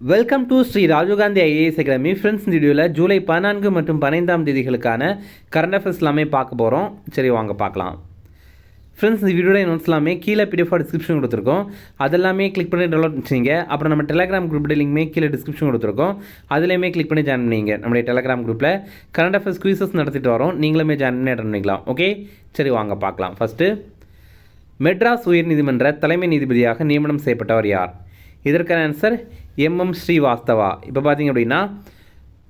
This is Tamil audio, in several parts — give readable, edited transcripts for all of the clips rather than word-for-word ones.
Welcome to Shri Rajiv Gandhi IAS academy. Friends, இந்த வீடியோவில் ஜூலை 14 மற்றும் 15ஆம் தேதிகளுக்கான கரண்ட் அஃபேர்ஸ் எல்லாமே பார்க்க போகிறோம். சரி, வாங்க பார்க்கலாம். ஃப்ரெண்ட்ஸ், இந்த வீடியோட நோட்ஸ் எல்லாமே கீழே பிடிஎஃப் டிஸ்கிரிப்ஷன் கொடுத்துருக்கோம். அதெல்லாமே கிளிக் பண்ணி டவுன்லோட் பண்ணிச்சிங்க. அப்புறம் நம்ம டெலிகிராம் குரூப் லிங்க்மே கீழே டிஸ்கிரிப்ஷன் கொடுத்துருக்கோம். அதிலேயுமே கிளிக் பண்ணி ஜாயின் பண்ணிங்க. நம்மளுடைய டெலிகிராம் குரூப்பில் கரண்ட் அஃபேர்ஸ் குயிசஸ் நடத்திட்டு வரோம். நீங்களுமே ஜாயின் பண்ணி அட்டன் பண்ணிக்கலாம். ஓகே, சரி வாங்க பார்க்கலாம். ஃபஸ்ட்டு, மெட்ராஸ் உயர்நீதிமன்ற தலைமை நீதிபதியாக நியமனம் செய்யப்பட்டவர் யார்? இதற்கான ஆன்சர் எம்எம் ஸ்ரீவாஸ்தவா. இப்போ பார்த்தீங்க அப்படின்னா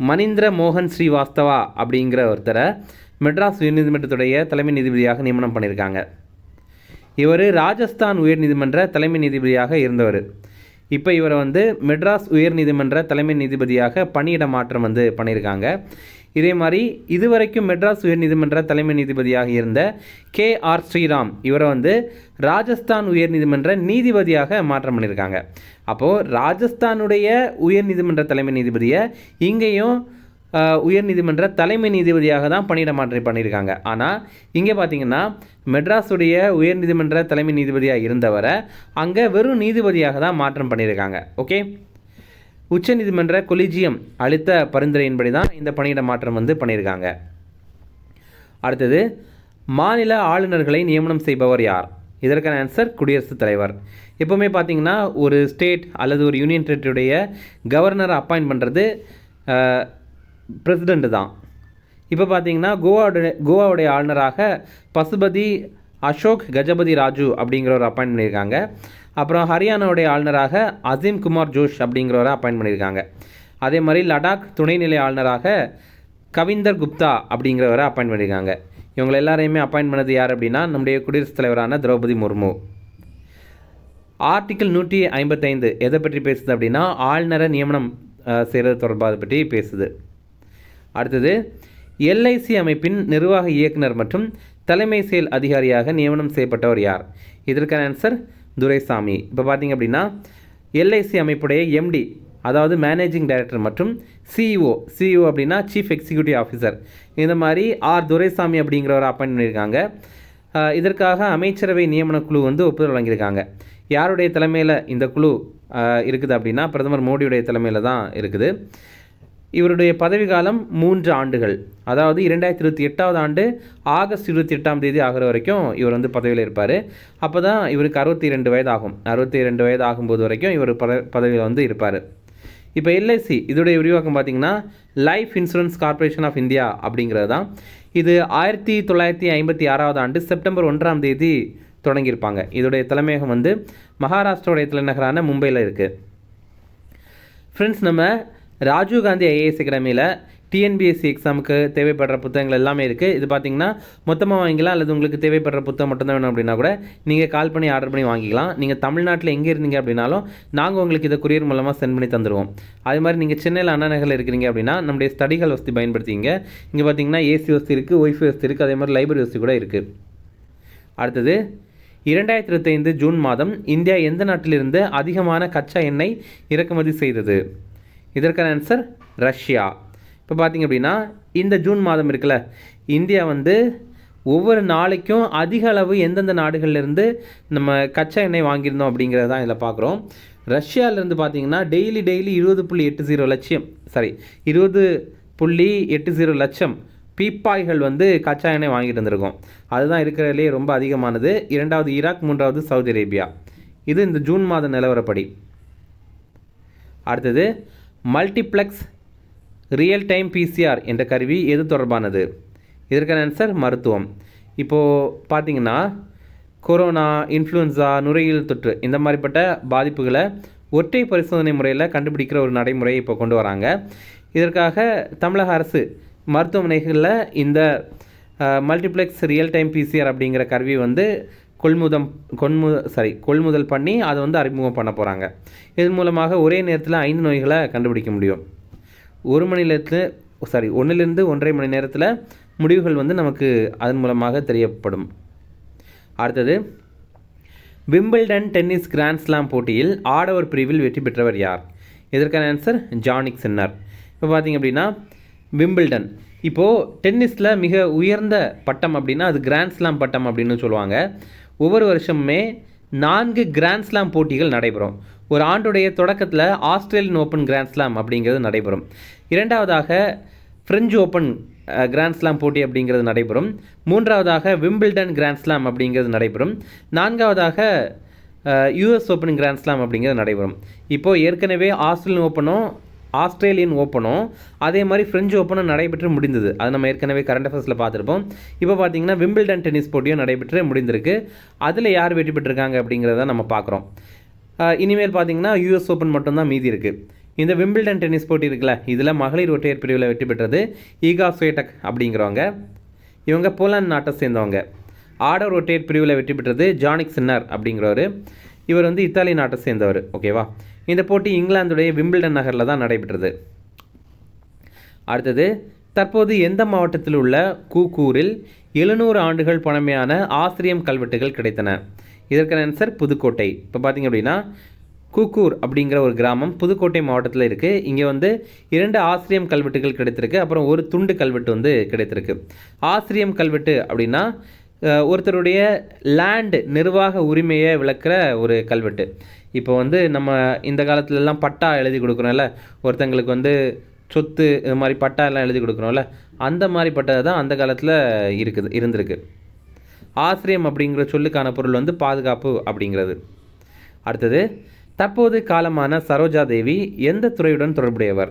மணிந்திர மோகன் ஸ்ரீவாஸ்தவா அப்படிங்கிற ஒருத்தரை மெட்ராஸ் உயர்நீதிமன்றத்துடைய தலைமை நீதிபதியாக நியமனம் பண்ணியிருக்காங்க. இவர் ராஜஸ்தான் உயர்நீதிமன்ற தலைமை நீதிபதியாக இருந்தவர். இப்போ இவரை மெட்ராஸ் உயர்நீதிமன்ற தலைமை நீதிபதியாக பணியிட மாற்றம் பண்ணியிருக்காங்க. இதே மாதிரி இதுவரைக்கும் மெட்ராஸ் உயர்நீதிமன்ற தலைமை நீதிபதியாக இருந்த KR ஸ்ரீராம் இவரை ராஜஸ்தான் உயர்நீதிமன்ற நீதிபதியாக மாற்றம் பண்ணியிருக்காங்க. அப்போது ராஜஸ்தானுடைய உயர்நீதிமன்ற தலைமை நீதிபதியை இங்கேயும் உயர்நீதிமன்ற தலைமை நீதிபதியாக தான் பணியிட மாற்றம் பண்ணியிருக்காங்க. ஆனால் இங்கே பார்த்தீங்கன்னா மெட்ராஸுடைய உயர்நீதிமன்ற தலைமை நீதிபதியாக இருந்தவரை அங்கே வெறும் நீதிபதியாக தான் மாற்றம் பண்ணியிருக்காங்க. ஓகே, உச்சநீதிமன்ற கொலிஜியம் அளித்த பரிந்துரையின்படி தான் இந்த பணியிட மாற்றம் பண்ணியிருக்காங்க. அடுத்தது, மாநில ஆளுநர்களை நியமனம் செய்பவர் யார்? இதற்கான ஆன்சர் குடியரசுத் தலைவர். எப்போவுமே பார்த்தீங்கன்னா ஒரு ஸ்டேட் அல்லது ஒரு யூனியன் டெரிட்டரியுடைய கவர்னரை அப்பாயிண்ட் பண்ணுறது பிரசிடெண்ட்டு தான். இப்போ பார்த்தீங்கன்னா கோவாவுடைய ஆளுநராக பசுபதி அசோக் கஜபதி ராஜு அப்படிங்கிறவரை அப்பாயிண்ட் பண்ணியிருக்காங்க. அப்புறம் ஹரியானாவுடைய ஆளுநராக அசீம் குமார் ஜோஷ் அப்படிங்கிறவரை அப்பாயிண்ட் பண்ணியிருக்காங்க. அதே மாதிரி லடாக் துணைநிலை ஆளுநராக கவிந்தர் குப்தா அப்படிங்கிறவரை அப்பாயிண்ட் பண்ணியிருக்காங்க. இவங்க எல்லாரையுமே அப்பாயிண்ட் பண்ணது யார் அப்படின்னா நம்முடைய குடியரசுத் தலைவரான திரௌபதி முர்மு. ஆர்டிக்கிள் 155 எதை பற்றி பேசுது அப்படின்னா ஆளுநரை நியமனம் செய்கிறது தொடர்பாக பற்றி பேசுது. அடுத்தது, LIC அமைப்பின் நிர்வாக இயக்குனர் மற்றும் தலைமை செயல் அதிகாரியாக நியமனம் செய்யப்பட்டவர் யார்? இதற்கான ஆன்சர் துரைசாமி. இப்போ பார்த்தீங்க அப்படின்னா LIC அமைப்புடைய MD, அதாவது மேனேஜிங் டைரக்டர் மற்றும் CEO அப்படின்னா சீஃப் எக்ஸிக்யூட்டிவ் ஆஃபீஸர், இந்த மாதிரி துரைசாமி அப்படிங்கிறவரை அப்பாயிண்ட் பண்ணியிருக்காங்க. இதற்காக அமைச்சரவை நியமன குழு ஒப்புதல் வழங்கியிருக்காங்க. யாருடைய தலைமையில் இந்த குழு இருக்குது அப்படின்னா பிரதமர் மோடியுடைய தலைமையில் தான் இருக்குது. இவருடைய பதவி காலம் 3 ஆண்டுகள், அதாவது 2028 ஆண்டு ஆகஸ்ட் 28ஆம் தேதி ஆகிற வரைக்கும் இவர் பதவியில் இருப்பார். அப்போ தான் இவருக்கு 62 வயது ஆகும். 62 வயது ஆகும்போது வரைக்கும் இவர் பதவியில் இருப்பார். இப்போ LIC இதோடைய விரிவாக்கம் பார்த்திங்கன்னா life insurance corporation of India அப்படிங்கிறது தான். இது 1956 ஆண்டு செப்டம்பர் 1ஆம் தேதி தொடங்கியிருப்பாங்க. இதோடைய தலைமையகம் மகாராஷ்டிராவுடைய தலைநகரான மும்பையில் இருக்குது. ஃப்ரெண்ட்ஸ், நம்ம ராஜீவ்காந்தி ஐஏஎஸ் அகாடமியில் TNPSC எக்ஸாமுக்கு தேவைப்படுற புத்தகங்கள் எல்லாமே இருக்குது. இது பார்த்திங்கன்னா மொத்தமாக வாங்கிக்கலாம், அல்லது உங்களுக்கு தேவைப்படுற புத்தகம் மட்டும்தான் வேணும் அப்படின்னா கூட நீங்கள் கால் பண்ணி ஆர்டர் பண்ணி வாங்கிக்கலாம். நீங்கள் தமிழ்நாட்டில் எங்கே இருந்தீங்க அப்படின்னாலும் நாங்கள் உங்களுக்கு இதை கொரியர் மூலமாக சென்ட் பண்ணி தந்துடுவோம். அதே மாதிரி நீங்கள் சென்னையில் அண்ணா நகரில் இருக்கிறீங்க அப்படின்னா நம்முடைய ஸ்டடிகள் வசதி பயன்படுத்திங்க. இங்கே பார்த்திங்கன்னா AC வசதி இருக்குது, ஒய்ஃபை வசதி இருக்குது, அதே மாதிரி லைப்ரரி வசதி கூட இருக்குது. அடுத்தது, 2025 ஜூன் மாதம் இந்தியா எந்த நாட்டிலிருந்து அதிகமான கச்சா எண்ணெய் இறக்குமதி செய்தது? இதற்கான ஆன்சர் ரஷ்யா. இப்போ பார்த்திங்க அப்படின்னா இந்த ஜூன் மாதம் இருக்குல்ல, இந்தியா ஒவ்வொரு நாளைக்கும் அதிக அளவு எந்தெந்த நாடுகள்லேருந்து நம்ம கச்சா எண்ணெய் வாங்கியிருந்தோம் அப்படிங்கிறத தான் இதில் பார்க்குறோம். ரஷ்யாவிலேருந்து பார்த்திங்கன்னா டெய்லி 20.80 லட்சம் பீப்பாய்கள் கச்சா எண்ணெய் வாங்கிட்டு வந்திருக்கோம். அதுதான் இருக்கிறதுலே ரொம்ப அதிகமானது. 2வது ஈராக், 3வது சவுதி அரேபியா. இது இந்த ஜூன் மாத நிலவரப்படி. அடுத்தது, மல்டிப்ளெக்ஸ் ரியல் டைம் PCR என்ற கருவி எது தொடர்பானது? இதற்கான ஆன்சர் மருத்துவம். இப்போது பார்த்திங்கன்னா கொரோனா, இன்ஃப்ளூயன்ஸா, நுரையீரல் தொற்று இந்த மாதிரிப்பட்ட பாதிப்புகளை ஒற்றை பரிசோதனை முறையில் கண்டுபிடிக்கிற ஒரு நடைமுறையை இப்போ கொண்டு வராங்க. இதற்காக தமிழக அரசு மருத்துவமனைகளில் இந்த மல்டிப்ளெக்ஸ் ரியல் டைம் PCR அப்படிங்கிற கருவி கொள்முதல் பண்ணி அதை அறிமுகம் பண்ண போகிறாங்க. இதன் மூலமாக ஒரே நேரத்தில் 5 நோய்களை கண்டுபிடிக்க முடியும். 1 1/2 மணி நேரத்தில் முடிவுகள் நமக்கு அதன் மூலமாக தெரியப்படும். அடுத்தது, விம்பிள்டன் டென்னிஸ் கிராண்ட் ஸ்லாம் போட்டியில் ஆடவர் பிரிவில் வெற்றி பெற்றவர் யார்? இதற்கான ஆன்சர் ஜானிக் சின்னர். இப்போ பார்த்திங்க அப்படின்னா விம்பிள்டன் இப்போது டென்னிஸில் மிக உயர்ந்த பட்டம் அப்படின்னா அது கிராண்ட் ஸ்லாம் பட்டம் அப்படின்னு சொல்லுவாங்க. ஒவ்வொரு வருஷமுமே 4 கிராண்ட்ஸ்லாம் போட்டிகள் நடைபெறும். ஒரு ஆண்டுடைய தொடக்கத்தில் ஆஸ்திரேலியன் ஓப்பன் கிராண்ட்ஸ்லாம் அப்படிங்கிறது நடைபெறும். இரண்டாவதாக ஃப்ரெஞ்சு ஓப்பன் கிராண்ட்ஸ்லாம் போட்டி அப்படிங்கிறது நடைபெறும். மூன்றாவதாக விம்பிள்டன் கிராண்ட்ஸ்லாம் அப்படிங்கிறது நடைபெறும். நான்காவதாக யூஎஸ் ஓப்பன் கிராண்ட்ஸ்லாம் அப்படிங்கிறது நடைபெறும். இப்போது ஏற்கனவே ஆஸ்திரேலியன் ஓப்பனும் அதே மாதிரி ஃப்ரெஞ்சு ஓப்பனும் நடைபெற்று முடிந்தது. அது நம்ம ஏற்கனவே கரண்ட் அஃபேர்ஸில் பார்த்துருப்போம். இப்போ பார்த்தீங்கன்னா விம்பிள்டன் டென்னிஸ் போட்டியும் நடைபெற்று முடிந்திருக்கு. அதில் யார் வெற்றி பெற்றிருக்காங்க அப்படிங்கிறத நம்ம பார்க்குறோம். இனிமேல் பார்த்தீங்கன்னா யூஎஸ் ஓப்பன் மட்டும்தான் மீதி இருக்குது. இந்த விம்பிள்டன் டென்னிஸ் போட்டி இருக்குல்ல, இதில் மகளிர் ஒற்றையர் பிரிவில் வெற்றி பெற்றது ஈகா ஸ்வேடக் அப்படிங்கிறவங்க. இவங்க போலாந்து நாட்டை சேர்ந்தவங்க. ஆடவர் ஒற்றையர் பிரிவில் வெற்றி பெற்றது ஜானிக் சின்னர் அப்படிங்கிறவர். இவர் வந்து இத்தாலி நாட்டை சேர்ந்தவர். ஓகேவா? இந்த போட்டி இங்கிலாந்துடைய விம்பிள்டன் நகரில் தான் நடைபெற்றது. அடுத்தது, தற்போது எந்த மாவட்டத்தில் உள்ள கூக்கூரில் 700 ஆண்டுகள் பழமையான ஆசிரியம் கல்வெட்டுகள் கிடைத்தன? இதற்கான ஆன்சர் புதுக்கோட்டை. இப்போ பார்த்திங்க அப்படின்னா கூக்கூர் அப்படிங்கிற ஒரு கிராமம் புதுக்கோட்டை மாவட்டத்தில் இருக்குது. இங்கே வந்து 2 ஆசிரியம் கல்வெட்டுகள் கிடைத்திருக்கு. அப்புறம் ஒரு துண்டு கல்வெட்டு வந்து கிடைத்திருக்கு. ஆசிரியம் கல்வெட்டு அப்படின்னா ஒருத்தருடைய லேண்டு நிர்வாக உரிமையை விளக்குற ஒரு கல்வெட்டு. இப்போ வந்து நம்ம இந்த காலத்துலலாம் பட்டா எழுதி கொடுக்குறோம்ல, ஒருத்தங்களுக்கு வந்து சொத்து இது மாதிரி பட்டா எல்லாம் எழுதி கொடுக்குறோம்ல, அந்த மாதிரி பட்டா தான் அந்த காலத்தில் இருந்திருக்கு. ஆசிரியம் அப்படிங்கிற சொல்லுக்கான பொருள் வந்து பாதுகாப்பு அப்படிங்கிறது. அடுத்தது, தற்போது காலமான சரோஜா தேவி எந்த துறையுடன் தொடர்புடையவர்?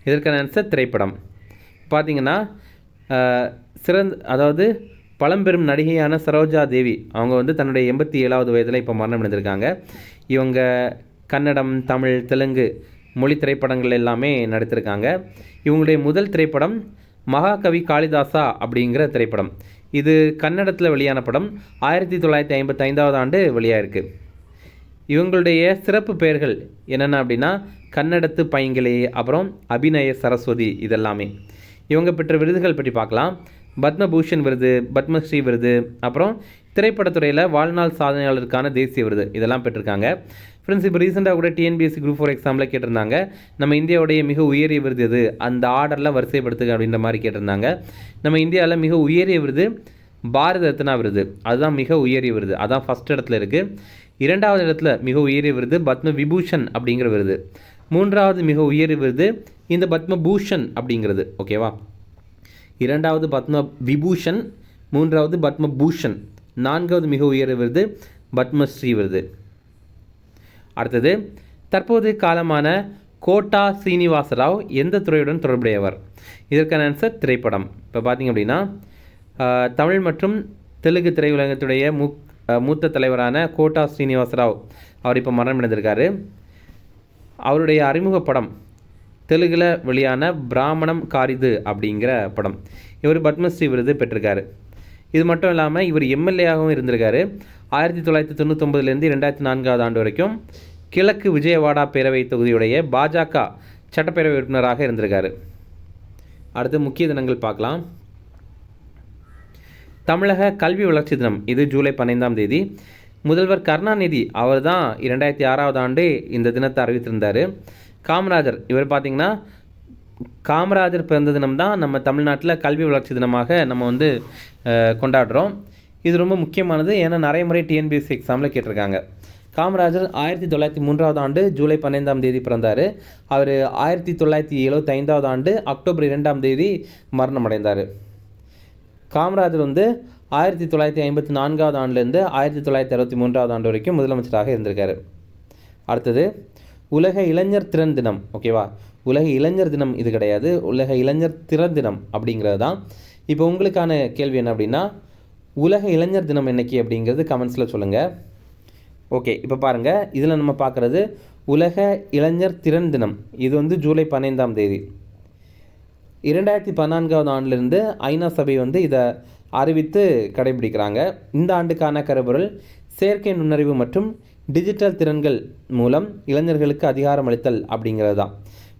இதற்கான ஆன்சர் திரைப்படம். பார்த்திங்கன்னா அதாவது பழம்பெரும் நடிகையான சரோஜா தேவி அவங்க வந்து தன்னுடைய 87வது வயதில் இப்போ மரணம் அடைந்திருக்காங்க. இவங்க கன்னடம், தமிழ், தெலுங்கு மொழி திரைப்படங்கள் எல்லாமே நடித்திருக்காங்க. இவங்களுடைய முதல் திரைப்படம் மகாகவி காளிதாசா அப்படிங்கிற திரைப்படம். இது கன்னடத்தில் வெளியான படம். 1955 ஆண்டு வெளியாயிருக்கு. இவங்களுடைய சிறப்பு பெயர்கள் என்னென்ன அப்படின்னா கன்னடத்து பைங்கிளி, அப்புறம் அபிநய சரஸ்வதி. இதெல்லாமே இவங்க பெற்ற விருதுகள் பற்றி பார்க்கலாம். பத்மபூஷன் விருது, பத்மஸ்ரீ விருது, அப்புறம் திரைப்படத்துறையில் வாழ்நாள் சாதனையாளருக்கான தேசிய விருது, இதெல்லாம் பெற்றிருக்காங்க. ஃப்ரெண்ட்ஸ், இப்போ ரீசெண்டாக கூட டிஎன்பிஎஸ்சி குரூப் 4 எக்ஸாமில் கேட்டிருந்தாங்க, நம்ம இந்தியாவுடைய மிக உயரிய விருது எது, அந்த ஆர்டரில் வரிசைப்படுத்துங்க அப்படின்ற மாதிரி கேட்டிருந்தாங்க. நம்ம இந்தியாவில் மிக உயரிய விருது பாரத ரத்னா விருது, அதுதான் மிக உயரிய விருது, அதான் ஃபஸ்ட் இடத்துல இருக்குது. 2வது இடத்துல மிக உயரிய விருது பத்ம விபூஷன் அப்படிங்கிற விருது. 3வது மிக உயரிய விருது இந்த பத்மபூஷன் அப்படிங்கிறது. ஓகேவா? 2வது பத்ம விபூஷன், 3வது பத்மபூஷன், 4வது மிக உயரிய விருது பத்மஸ்ரீ விருது. அடுத்தது, தற்போது காலமான கோட்டா சீனிவாசராவ் எந்த துறையுடன் தொடர்புடையவர்? இதற்கான ஆன்சர் திரைப்படம். இப்போ பார்த்திங்க அப்படின்னா தமிழ் மற்றும் தெலுங்கு திரையுலகத்துடைய மூத்த தலைவரான கோட்டா ஸ்ரீனிவாசராவ் அவர் இப்போ மரணமடைந்திருக்காரு. அவருடைய அறிமுக படம் தெலுங்கில் வெளியான பிராமணம் காரிது அப்படிங்கிற படம். இவர் பத்மஸ்ரீ விருது பெற்றிருக்காரு. இது மட்டும் இல்லாமல் இவர் எம்எல்ஏவாகவும் இருந்திருக்காரு. 1999 2004 ஆண்டு வரைக்கும் கிழக்கு விஜயவாடா பேரவை தொகுதியுடைய பாஜக சட்டப்பேரவை உறுப்பினராக இருந்திருக்காரு. அடுத்து முக்கிய தினங்கள் பார்க்கலாம். தமிழக கல்வி வளர்ச்சி தினம், இது ஜூலை 15ஆம் தேதி. முதல்வர் கருணாநிதி அவர் தான் 2006 ஆண்டு இந்த தினத்தை அறிவித்திருந்தார். காமராஜர் இவர் பார்த்திங்கன்னா காமராஜர் பிறந்த தினம் தான் நம்ம தமிழ்நாட்டில் கல்வி வளர்ச்சி தினமாக நம்ம வந்து கொண்டாடுறோம். இது ரொம்ப முக்கியமானது, ஏன்னா நிறைய முறை டிஎன்பிஎஸ்சி எக்ஸாமில் கேட்டிருக்காங்க. காமராஜர் 1903 ஆண்டு ஜூலை 15ஆம் தேதி பிறந்தார். அவர் 1975 ஆண்டு அக்டோபர் 2ஆம் தேதி மரணம் அடைந்தார். காமராஜர் வந்து 1954 ஆண்டுலேருந்து 1963 ஆண்டு வரைக்கும் முதலமைச்சராக இருந்திருக்காரு. அடுத்தது, உலக இளைஞர் திறன் தினம். ஓகேவா? உலக இளைஞர் தினம் இது கிடையாது, உலக இளைஞர் திறன் தினம் அப்படிங்கிறது தான். இப்போ உங்களுக்கான கேள்வி என்ன அப்படின்னா, உலக இளைஞர் தினம் என்னைக்கு அப்படிங்கிறது கமெண்ட்ஸில் சொல்லுங்கள். ஓகே, இப்போ பாருங்கள், இதில் நம்ம பார்க்குறது உலக இளைஞர் திறன் தினம். இது வந்து ஜூலை 15ஆம் தேதி. 2014 ஆண்டிலிருந்து ஐநா சபை வந்து இதை அறிவித்து கடைபிடிக்கிறாங்க. இந்த ஆண்டுக்கான கருப்பொருள் செயற்கை நுண்ணறிவு மற்றும் டிஜிட்டல் திறன்கள் மூலம் இளைஞர்களுக்கு அதிகாரம் அளித்தல் அப்படிங்கிறது தான்.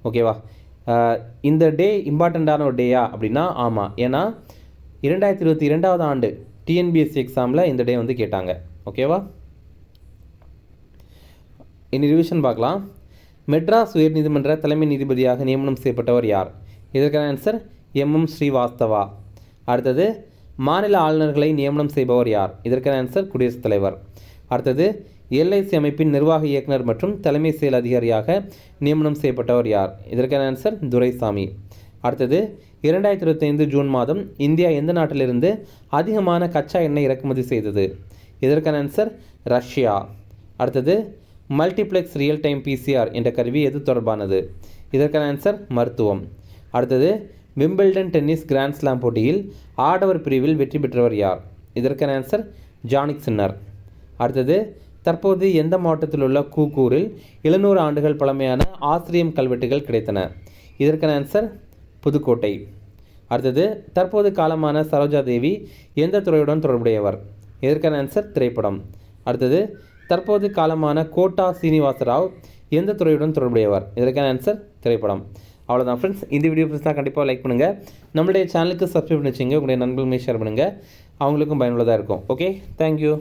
ஓகேவா? இந்த டே இம்பார்ட்டண்ட்டான ஒரு டேயா அப்படின்னா ஆமாம், ஏன்னா 2022 ஆண்டு டிஎன்பிஎஸ்சி எக்ஸாமில் இந்த டே வந்து கேட்டாங்க. ஓகேவா? இனி ரிவிஷன் பார்க்கலாம். மெட்ராஸ் உயர்நீதிமன்ற தலைமை நீதிபதியாக நியமனம் செய்யப்பட்டவர் யார்? இதற்கான ஆன்சர் எம்எம் ஸ்ரீவாஸ்தவா. அடுத்தது, மாநில ஆளுநர்களை நியமனம் செய்பவர் யார்? இதற்கான ஆன்சர் குடியரசுத் தலைவர். அடுத்தது, எல்ஐசி அமைப்பின் நிர்வாக இயக்குனர் மற்றும் தலைமை செயல் அதிகாரியாக நியமனம் செய்யப்பட்டவர் யார்? இதற்கான ஆன்சர் துரைசாமி. அடுத்தது 2025 ஜூன் மாதம் இந்தியா எந்த நாட்டிலிருந்து அதிகமான கச்சா எண்ணெய் இறக்குமதி செய்தது? இதற்கான ஆன்சர் ரஷ்யா. அடுத்தது மல்டிப்ளெக்ஸ் ரியல் டைம் பிசிஆர் என்ற கருவி எது தொடர்பானது? இதற்கான ஆன்சர் மருத்துவம். அடுத்தது விம்பிள்டன் டென்னிஸ் கிராண்ட் ஸ்லாம் போட்டியில் ஆடவர் பிரிவில் வெற்றி பெற்றவர் யார்? இதற்கான ஆன்சர் ஜானிக் சின்னர். அடுத்தது தற்போது எந்த மாவட்டத்தில் உள்ள கூக்கூரில் 700 ஆண்டுகள் பழமையான ஆசிரியம் கல்வெட்டுகள் கிடைத்தன? இதற்கான ஆன்சர் புதுக்கோட்டை. அடுத்தது தற்போது காலமான சரோஜா தேவி எந்த துறையுடன் தொடர்புடையவர்? இதற்கான ஆன்சர் திரைப்படம். அடுத்தது தற்போது காலமான கோட்டா சீனிவாசராவ் எந்த துறையுடன் தொடர்புடையவர்? இதற்கான ஆன்சர் திரைப்படம். அவ்வளோதான் ஃப்ரெண்ட்ஸ். இந்த வீடியோ பிடிச்சா கண்டிப்பாக லைக் பண்ணுங்கள். நம்மளுடைய சேனலுக்கு சப்ஸ்கிரைப் பண்ணி வச்சுங்க. உங்களுடைய நண்பர்களுமே ஷேர் பண்ணுங்கள். அவங்களுக்கும் பயனுள்ளதாக இருக்கும். Okay, thank you.